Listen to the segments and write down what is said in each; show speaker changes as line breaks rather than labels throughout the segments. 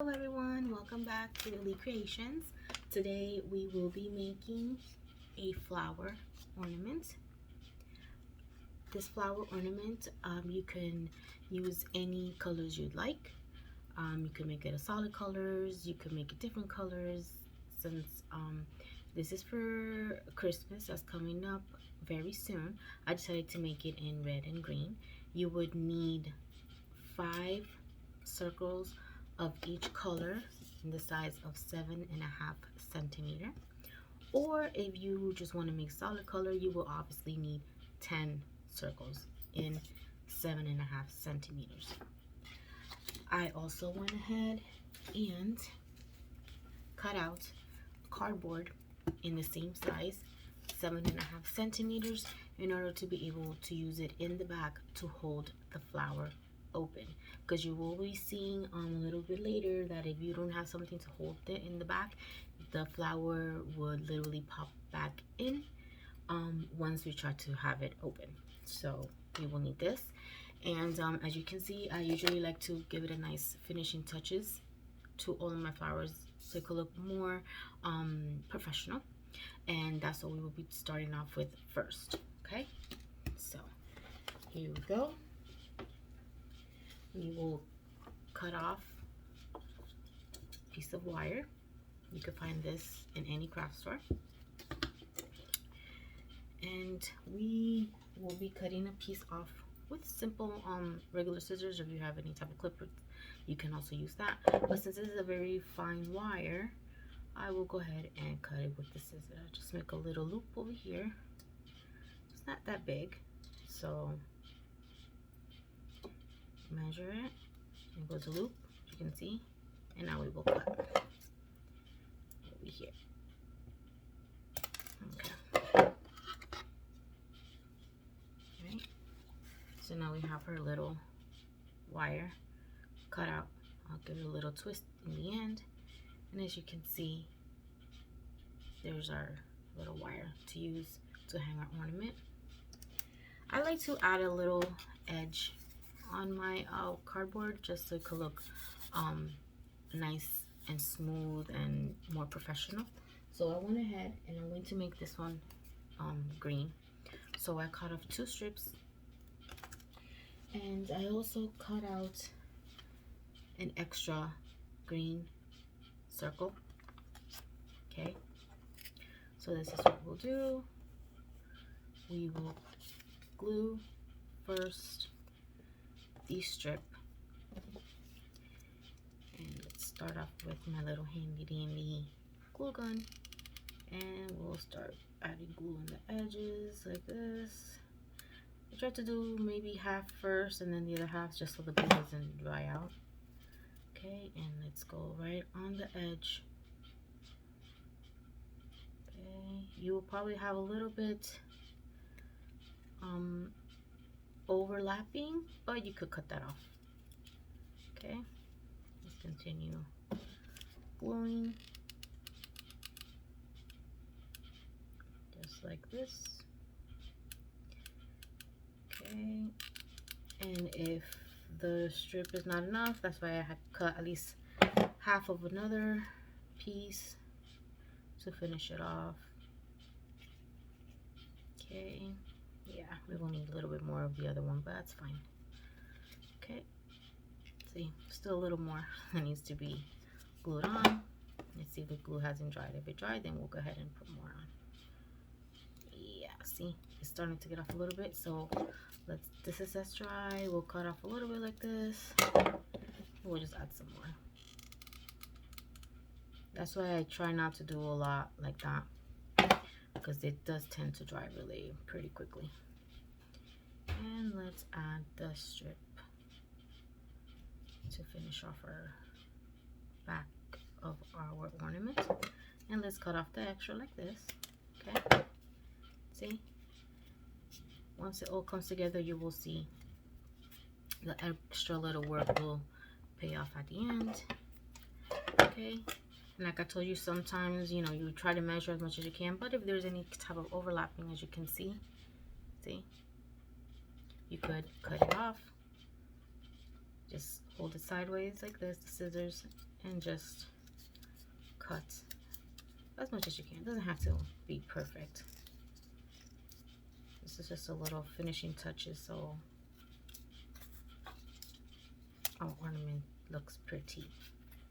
Hello everyone, welcome back to Lee Creations. Today we will be making a flower ornament. This flower ornament, you can use any colors you'd like. You can make it a solid colors, you can make it different colors. Since this is for Christmas that's coming up very soon, I decided to make it in red and green. You would need 5 circles of each color in the size of 7.5 centimeter. Or if you just want to make solid color, you will obviously need 10 circles in 7.5 centimeters. I also went ahead and cut out cardboard in the same size, 7.5 centimeters, in order to be able to use it in the back to hold the flower open, because you will be seeing a little bit later that if you don't have something to hold it in the back, the flower would literally pop back in once we try to have it open. So you will need this, and as you can see, I usually like to give it a nice finishing touches to all of my flowers so it could look more professional, and that's what we will be starting off with first. Okay, so here we go. You will cut off a piece of wire. You can find this in any craft store. And we will be cutting a piece off with simple regular scissors. If you have any type of clipper, you can also use that. But since this is a very fine wire, I will go ahead and cut it with the scissors. Just make a little loop over here. It's not that big, so measure it and go to loop, as you can see, and now we will cut over here. Okay. Alright, so now we have her little wire cut out. I'll give it a little twist in the end, and as you can see, there's our little wire to use to hang our ornament. I like to add a little edge on my cardboard just so it could look nice and smooth and more professional. So I went ahead and I'm going to make this one green. So I cut off 2 strips, and I also cut out an extra green circle. Okay, so this is what we'll do. We will glue first the strip, and let's start off with my little handy dandy glue gun, and we'll start adding glue on the edges like this. I try to do maybe half first and then the other half just so the glue doesn't dry out. Okay, and let's go right on the edge. Okay, you will probably have a little bit overlapping, but you could cut that off. Okay, let's continue gluing just like this. Okay, and if the strip is not enough, that's why I had cut at least half of another piece to finish it off. Okay, yeah, we will need a little bit more of the other one, but that's fine. Okay, see, still a little more that needs to be glued on. Let's see if the glue hasn't dried. If it dried, then we'll go ahead and put more on. Yeah, see, it's starting to get off a little bit, so this is as dry. We'll cut off a little bit like this. We'll just add some more. That's why I try not to do a lot like that, because it does tend to dry really pretty quickly. And let's add the strip to finish off our back of our ornament, and let's cut off the extra like this. Okay, see, once it all comes together, you will see the extra little work will pay off at the end. Okay, and like I told you, sometimes you try to measure as much as you can, but if there's any type of overlapping, as you can see, you could cut it off. Just hold it sideways like this, the scissors, and just cut as much as you can. It doesn't have to be perfect. This is just a little finishing touches so our ornament looks pretty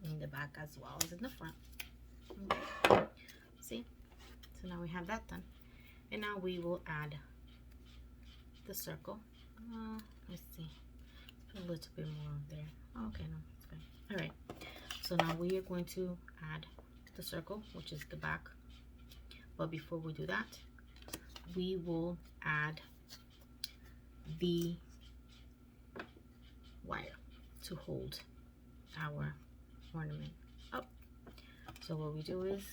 in the back as well as in the front. Okay. See? So now we have that done. And now we will add the circle. Let's see. Put a little bit more there. Okay, no, it's fine. All right. So now we are going to add the circle, which is the back. But before we do that, we will add the wire to hold our ornament up. So what we do is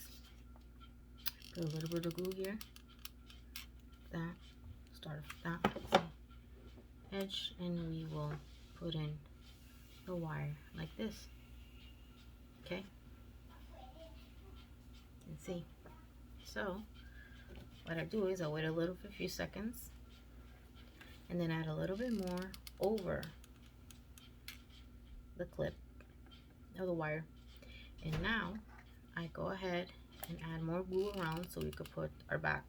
put a little bit of glue here. That, start with that edge, and we will put in the wire like this. Okay, and see. So what I do is I wait a few seconds, and then add a little bit more over the clip of the wire. And now I go ahead and add more glue around so we could put our back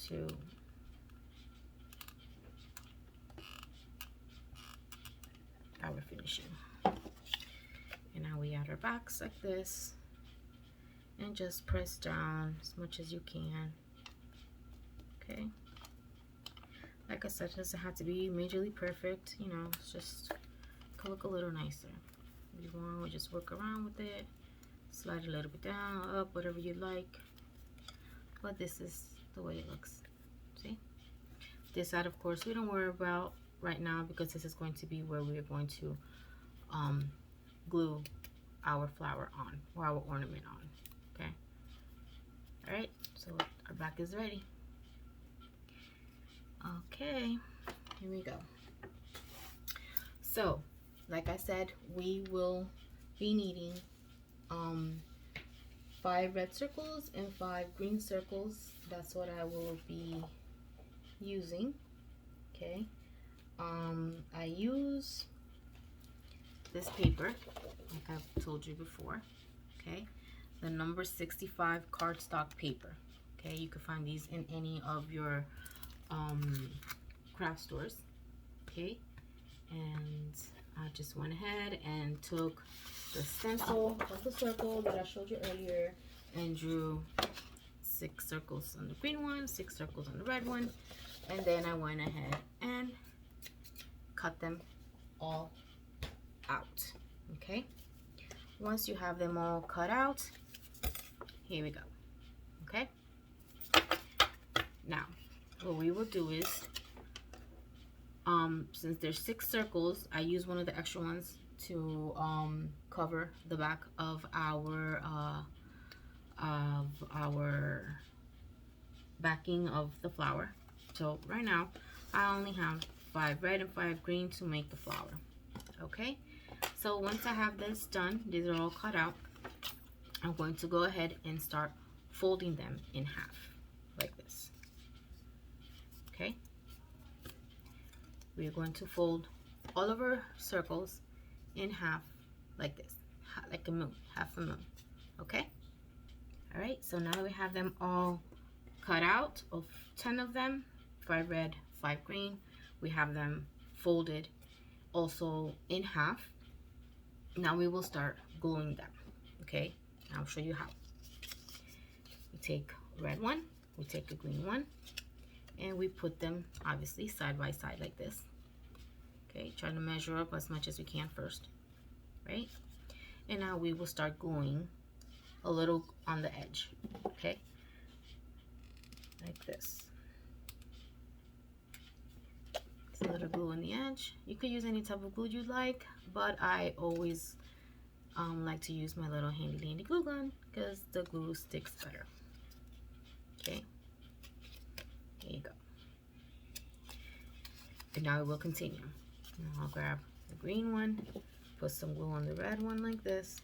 to our finishing. And now we add our backs like this and just press down as much as you can. Okay, like I said, it doesn't have to be majorly perfect, you know, it's just can look a little nicer. If you want, we just work around with it, slide a little bit down, up, whatever you like. But this is the way it looks. See? This side, of course, we don't worry about right now because this is going to be where we are going to glue our flower on, or our ornament on. Okay? All right, so our back is ready. Okay, here we go. So, like I said, we will be needing 5 red circles and 5 green circles. That's what I will be using. Okay, I use this paper like I've told you before. Okay, the number 65 cardstock paper. Okay, you can find these in any of your craft stores. Okay, and I just went ahead and took the stencil of the circle that I showed you earlier and drew 6 circles on the green one, 6 circles on the red one, and then I went ahead and cut them all out. Okay, once you have them all cut out, here we go. Okay, now what we will do is since there's 6 circles, I use one of the extra ones to cover the back of our backing of the flower. So right now I only have 5 red and 5 green to make the flower. Okay, so once I have this done, these are all cut out, I'm going to go ahead and start folding them in half like this. Okay, we are going to fold all of our circles in half like this, like a moon, half a moon. Okay, all right, so now that we have them all cut out, of 10 of them, 5 red, 5 green, we have them folded also in half. Now we will start gluing them. Okay, I'll show you how. We take a red one, we take a green one, and we put them obviously side by side like this. Okay, try to measure up as much as we can first, right? And now we will start gluing a little on the edge. Okay, like this. It's a little glue on the edge. You could use any type of glue you like, but I always like to use my little handy dandy glue gun because the glue sticks better. Okay, there you go. And now we will continue. Now I'll grab the green one, put some glue on the red one like this.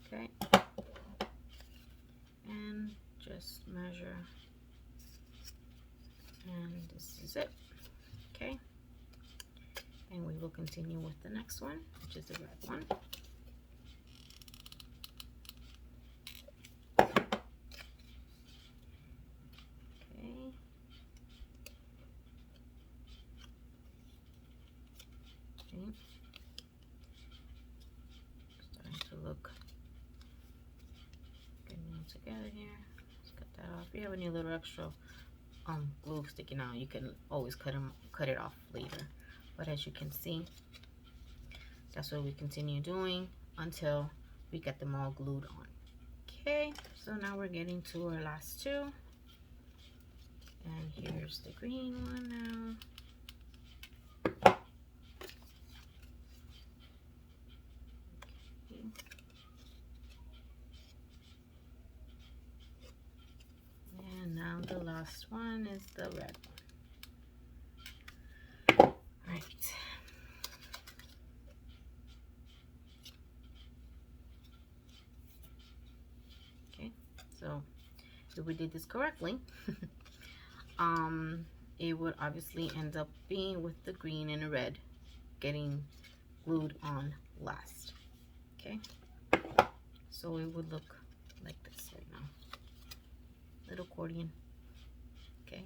Okay, and just measure, and this is it. Okay, And we will continue with the next one, which is the red one. Okay. Okay. Starting to look getting it together here. Let's cut that off. If you have any little extra glue sticking out, you can always cut it off later. But as you can see, that's what we continue doing until we get them all glued on. Okay, so now we're getting to our last two. And here's the green one now. Okay. And now the last one is the red one. Right. Okay, so if we did this correctly, it would obviously end up being with the green and the red getting glued on last. Okay, so it would look like this right now. Little accordion. Okay,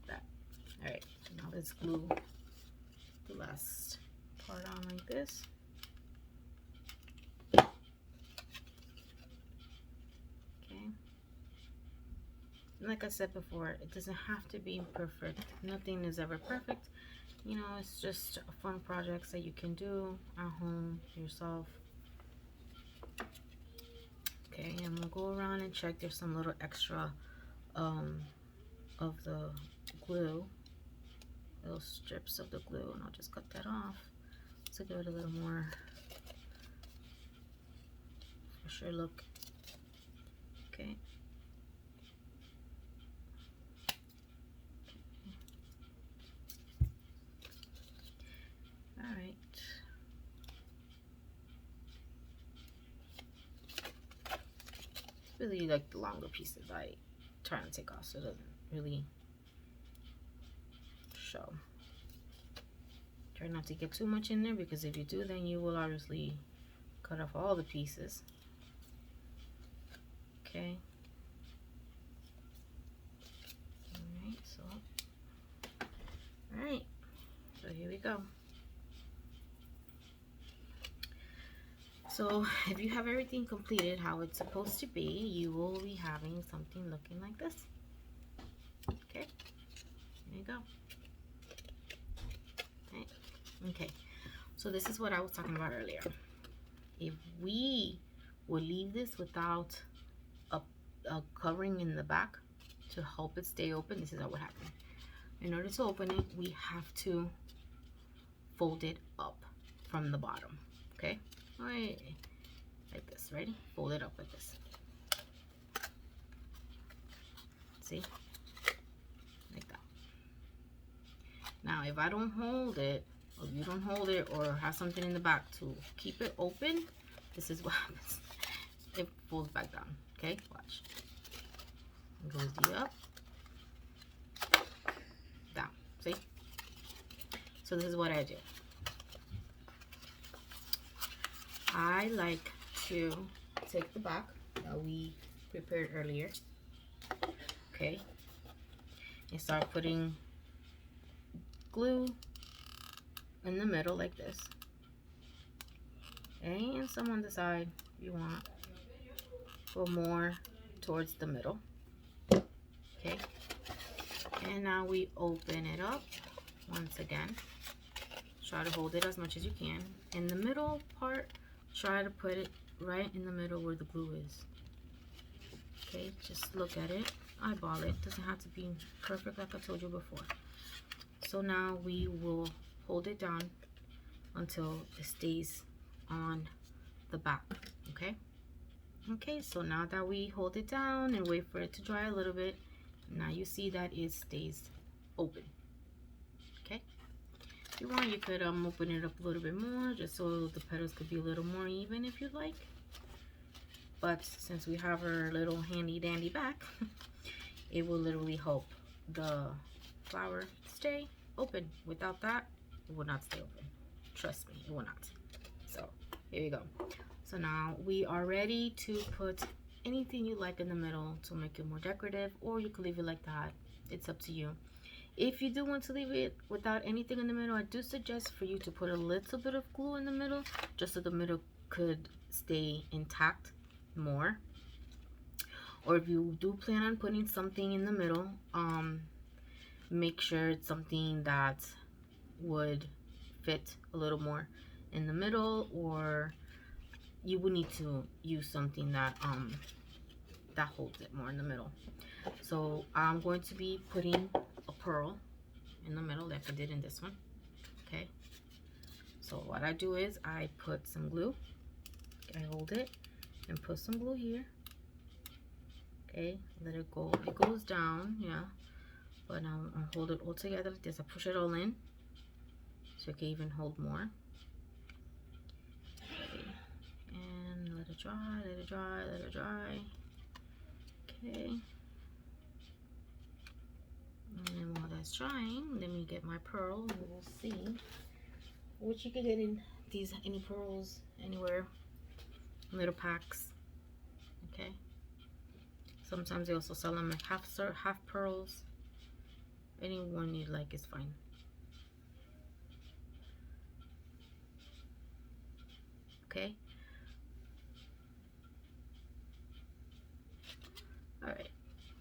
that. All right, so now let's glue the last part on like this. Okay. Like I said before, it doesn't have to be perfect. Nothing is ever perfect. You know, it's just a fun projects that you can do at home yourself. Okay, and we'll go around and check. There's some little extra of the glue, little strips of the glue, and I'll just cut that off to give it a little more for sure look. Okay. All right. Really like the longer pieces I try to take off so it doesn't really show. Try not to get too much in there, because if you do, then you will obviously cut off all the pieces. Okay. Alright, so here we go. So if you have everything completed how it's supposed to be, you will be having something looking like this. Okay, there you go. Okay, so this is what I was talking about earlier. If we would leave this without a covering in the back to help it stay open, this is what would happen. In order to open it, we have to fold it up from the bottom. Okay, right, like this. Ready? Fold it up like this. See, like that. Now if I don't hold it, or you don't hold it, or have something in the back to keep it open, this is what happens. It folds back down. Okay, watch. It goes the up, down. See? So this is what I do. I like to take the back that we prepared earlier, okay, and start putting glue in the middle like this, and some on the side you want, or more towards the middle. Okay, and now we open it up once again. Try to hold it as much as you can. In the middle part, try to put it right in the middle where the glue is. Okay, just look at it, eyeball it. Doesn't have to be perfect like I told you before. So now we will hold it down until it stays on the back. Okay. Okay, so now that we hold it down and wait for it to dry a little bit, now you see that it stays open. Okay. If you want, you could open it up a little bit more, just so the petals could be a little more even if you'd like. But since we have our little handy dandy back, it will literally help the flower stay open. Without that, It will not stay open. Trust me, it will not. So here you go. So now we are ready to put anything you like in the middle to make it more decorative, or you could leave it like that. It's up to you. If you do want to leave it without anything in the middle, I do suggest for you to put a little bit of glue in the middle, just so the middle could stay intact more. Or if you do plan on putting something in the middle, make sure it's something that would fit a little more in the middle, or you would need to use something that that holds it more in the middle. So I'm going to be putting a pearl in the middle like I did in this one. Okay, so what I do is I put some glue, I hold it and put some glue here. Okay, let it go. It goes down, yeah, but now I'll hold it all together like this. I push it all in so it can even hold more. Okay. And let it dry, let it dry, let it dry. Okay. And then while that's drying, let me get my pearl and we'll see. Which you can get in these, any pearls anywhere, little packs. Okay. Sometimes they also sell them like half pearls. Any one you like is fine. Okay. All right.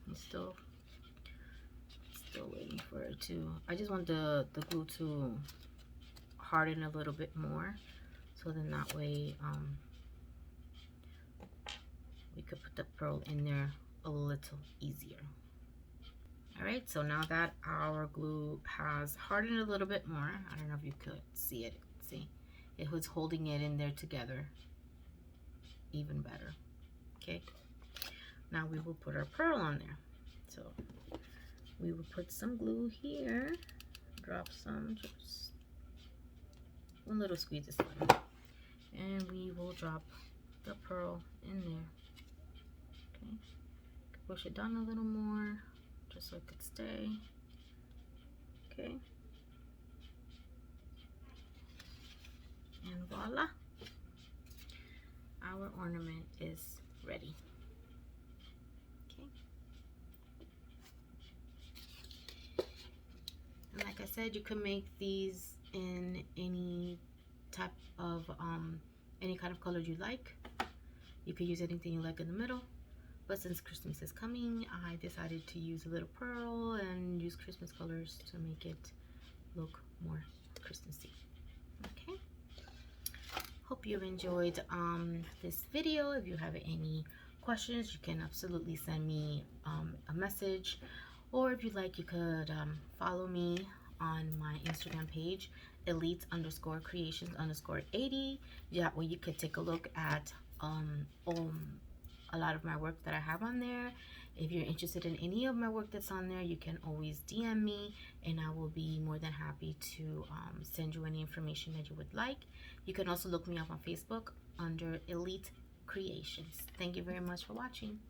I'm still waiting for it to. I just want the glue to harden a little bit more, so then that way we could put the pearl in there a little easier. All right, so now that our glue has hardened a little bit more, I don't know if you could see it. See, it was holding it in there together even better. Okay, now we will put our pearl on there. So we will put some glue here, drop some, just one little squeeze is fine, and we will drop the pearl in there. Okay, push it down a little more just so it could stay. Okay, and voila, our ornament is ready. Okay, and like I said, you can make these in any type of any kind of color you like. You could use anything you like in the middle, but since Christmas is coming, I decided to use a little pearl and use Christmas colors to make it look more Christmassy. Okay, hope you've enjoyed this video. If you have any questions, you can absolutely send me a message, or if you'd like, you could follow me on my Instagram page, elite_creations_80. That way you could take a look at a lot of my work that I have on there. If you're interested in any of my work that's on there, you can always DM me and I will be more than happy to send you any information that you would like. You can also look me up on Facebook under Elite Creations. Thank you very much for watching.